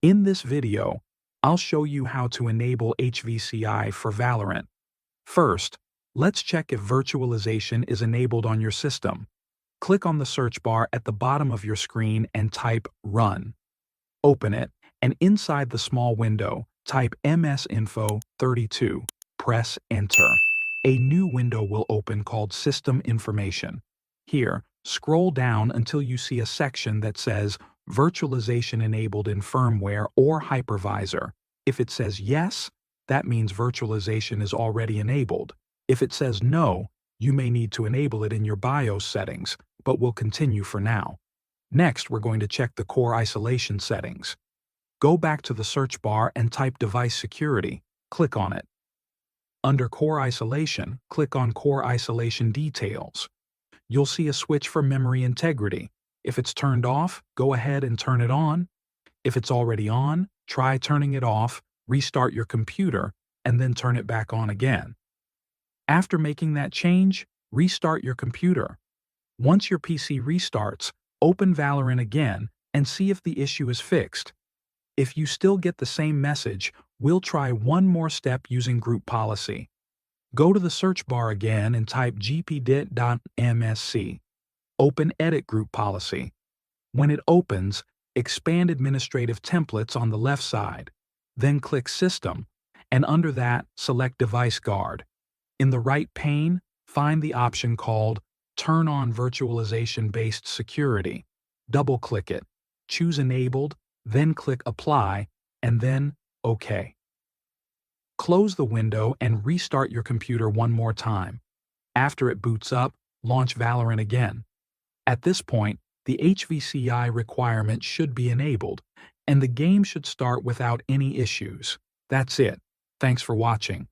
In this video, I'll show you how to enable HVCI for Valorant. First, let's check if virtualization is enabled on your system. Click on the search bar at the bottom of your screen and type Run. Open it, and inside the small window, type msinfo32. Press Enter. A new window will open called System Information. Here, scroll down until you see a section that says Virtualization enabled in firmware or hypervisor. If it says yes, that means virtualization is already enabled. If it says no, you may need to enable it in your BIOS settings, but we'll continue for now. Next, we're going to check the core isolation settings. Go back to the search bar and type Device Security. Click on it. Under Core Isolation, click on Core Isolation Details. You'll see a switch for memory integrity. If it's turned off, go ahead and turn it on. If it's already on, try turning it off, restart your computer, and then turn it back on again. After making that change, restart your computer. Once your PC restarts, open Valorant again and see if the issue is fixed. If you still get the same message, we'll try one more step using group policy. Go to the search bar again and type gpdit.msc. Open Edit Group Policy. When it opens, expand Administrative Templates on the left side. Then click System, and under that, select Device Guard. In the right pane, find the option called Turn on Virtualization-Based Security. Double-click it, choose Enabled, then click Apply, and then OK. Close the window and restart your computer one more time. After it boots up, launch Valorant again. At this point, the HVCI requirement should be enabled, and the game should start without any issues. That's it. Thanks for watching.